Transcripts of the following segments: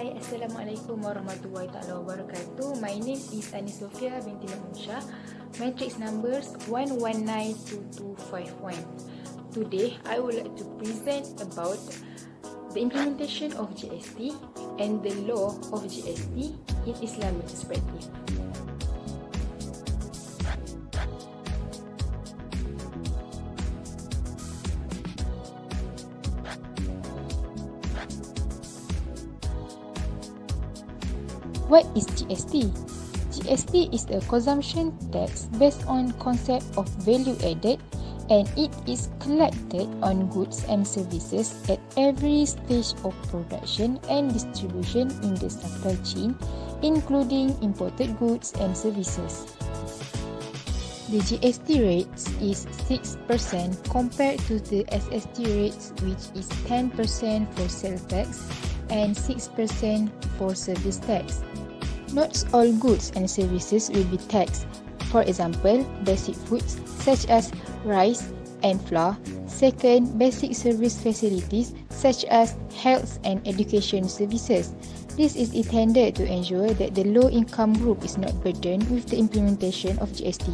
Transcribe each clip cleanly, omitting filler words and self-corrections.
Hai, Assalamualaikum warahmatullahi taala wabarakatuh. My name is Anis Sofia binti Mahmusyah. Matrix numbers 1192251. Today, I would like to present about the implementation of GST and the law of GST in Islamic perspective. What is GST? GST is a consumption tax based on concept of value added, and it is collected on goods and services at every stage of production and distribution in the supply chain, including imported goods and services. The GST rate is 6% compared to the SST rates, which is 10% for sales tax and 6% for service tax. Not all goods and services will be taxed. For example, basic foods such as rice and flour. Second, basic service facilities such as health and education services. This is intended to ensure that the low-income group is not burdened with the implementation of GST.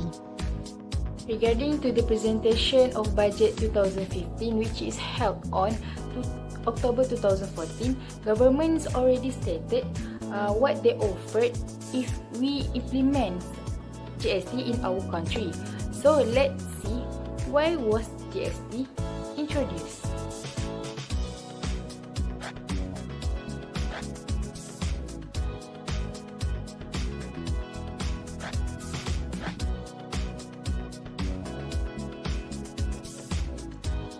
Regarding to the presentation of Budget 2015, which is held on October 2014, governments already stated what they offered if we implement GST in our country. So let's see why was GST introduced.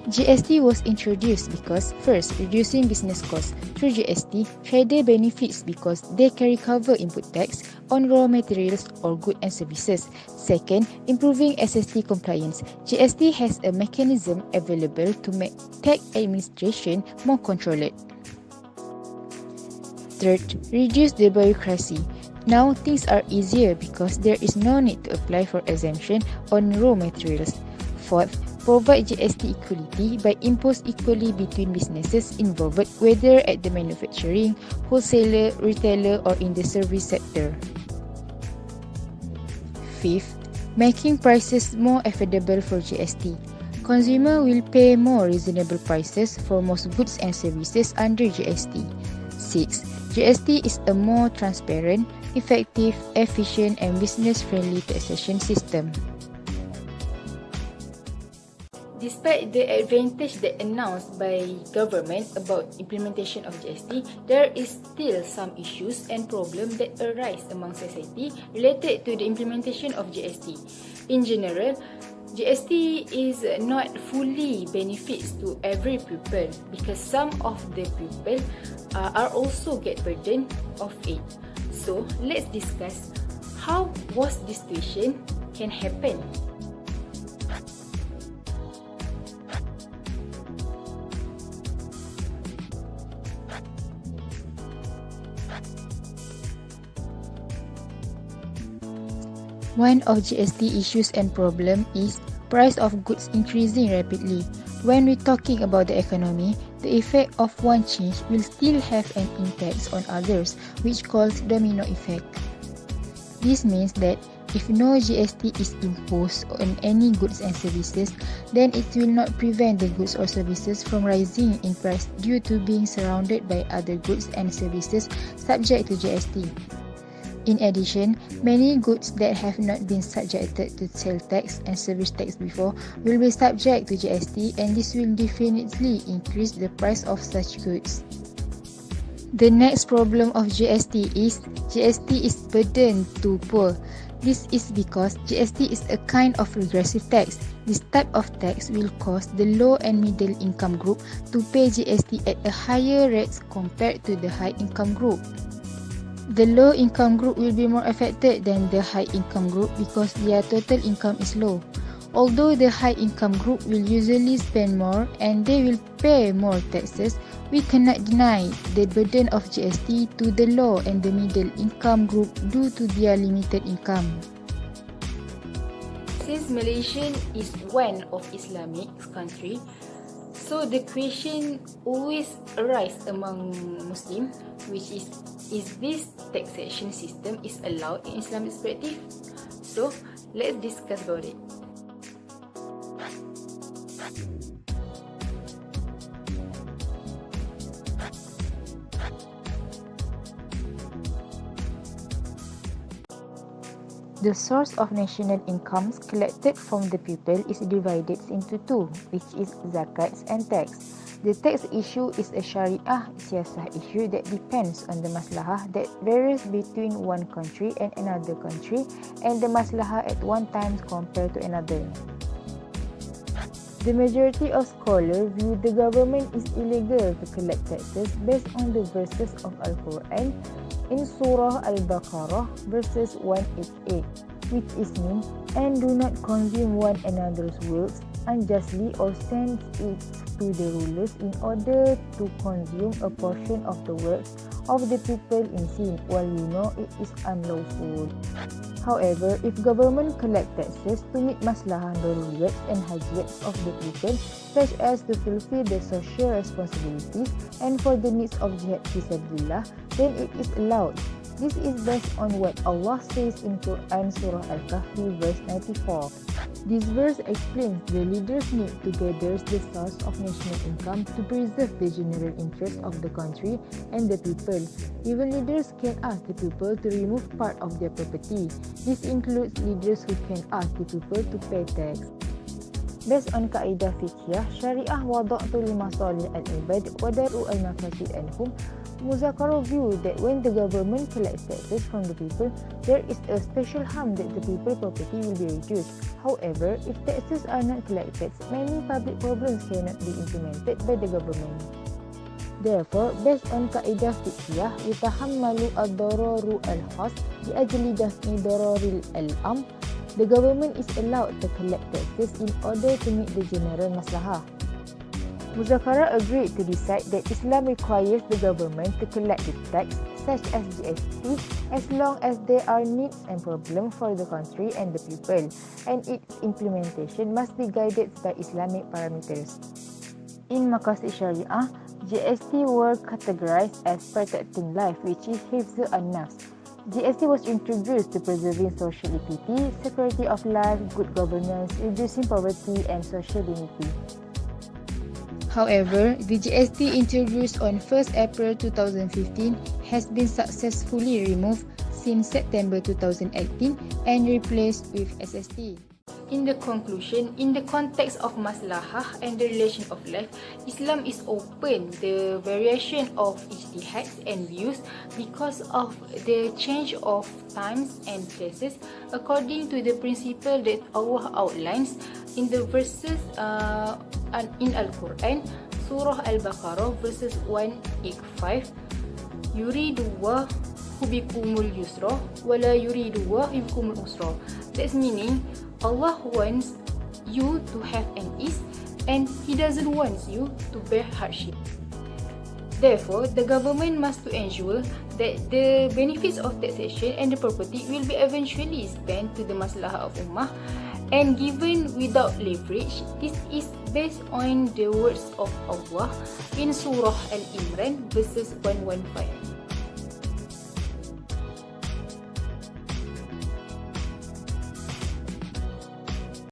GST was introduced because, first, reducing business costs. Through GST, trader benefits because they can recover input tax on raw materials or goods and services. Second, improving SST compliance. GST has a mechanism available to make tax administration more controlled. Third, reduce the bureaucracy. Now things are easier because there is no need to apply for exemption on raw materials. Fourth, provide GST equality by impose equally between businesses involved, whether at the manufacturing, wholesaler, retailer or in the service sector. Fifth, making prices more affordable for GST. Consumer will pay more reasonable prices for most goods and services under GST. Sixth, GST is a more transparent, effective, efficient and business-friendly taxation system. Despite the advantage that announced by government about implementation of GST, there is still some issues and problems that arise among society related to the implementation of GST. In general, GST is not fully benefits to every pupil because some of the pupil are also get burden of it. So let's discuss how was this situation can happen. One of GST issues and problem is price of goods increasing rapidly. When we're talking about the economy, the effect of one change will still have an impact on others, which calls domino effect. This means that if no GST is imposed on any goods and services, then it will not prevent the goods or services from rising in price due to being surrounded by other goods and services subject to GST. In addition, many goods that have not been subjected to sales tax and service tax before will be subject to GST, and this will definitely increase the price of such goods. The next problem of GST is burden to poor. This is because GST is a kind of regressive tax. This type of tax will cause the low and middle income group to pay GST at a higher rate compared to the high income group. The low income group will be more affected than the high income group because their total income is low. Although the high income group will usually spend more and they will pay more taxes, we cannot deny the burden of GST to the low and the middle income group due to their limited income. Since Malaysia is one of Islamic country, So the question always arises among Muslims, which is this taxation system is allowed in Islamic perspective? So let's discuss about it. The source of national incomes collected from the people is divided into two, which is zakats and tax. The tax issue is a Sharia siyasah issue that depends on the maslahah that varies between one country and another country and the maslahah at one time compared to another. The majority of scholars view the government is illegal to collect taxes based on the verses of Al-Quran in Surah Al-Baqarah verses 188, which is mean, and do not consume one another's wealth unjustly or send it to the rulers in order to consume a portion of the wealth of the people in sin, while you know it is unlawful. However, if government collect taxes to meet maslahah daruriyat and hajat of the people, such as to fulfill the social responsibilities and for the needs of jihad fisabilillah, then it is allowed. This is based on what Allah says in Quran Surah Al-Kahfi verse 94. This verse explains the leaders need to gather the source of national income to preserve the general interest of the country and the people. Even leaders can ask the people to remove part of their property. This includes leaders who can ask the people to pay tax. Based on Kaedah FIQH, Syariah wada'tu li masalih al-ibad wa dar'u al-mafasid anhum, Muzakarah view that when the government collects taxes from the people, there is a special harm that the people property will be reduced. However, if taxes are not collected, many public problems cannot be implemented by the government. Therefore, based on Kaedah Fiqhiyah, yutahammalu ad-dararu al-khas bi ajli daf'i dararil al-am, the government is allowed to collect taxes in order to meet the general maslahah. Muzakarah agreed to decide that Islam requires the government to collect the tax, such as GST, as long as there are needs and problems for the country and the people, and its implementation must be guided by Islamic parameters. In Maqasid Syariah, GST were categorized as protecting life, which is hifz an-nafs. GST was introduced to preserving social equity, security of life, good governance, reducing poverty, and social dignity. However, the GST introduced on 1st April 2015 has been successfully removed since September 2018 and replaced with SST. In the conclusion, in the context of maslahah and the relation of life, Islam is open the variation of ijtihads and views because of the change of times and places according to the principle that Allah outlines in the verses in Al-Quran, Surah Al-Baqarah verses 185, yuridullahu bikumul yusra wala yuridullahu bikumul usra. That's meaning Allah wants you to have an ease and He doesn't want you to bear hardship. Therefore, the government must to ensure that the benefits of taxation and the property will be eventually spent to the maslahah of ummah and given without leverage. This is based on the words of Allah in Surah Al-Imran verses 115.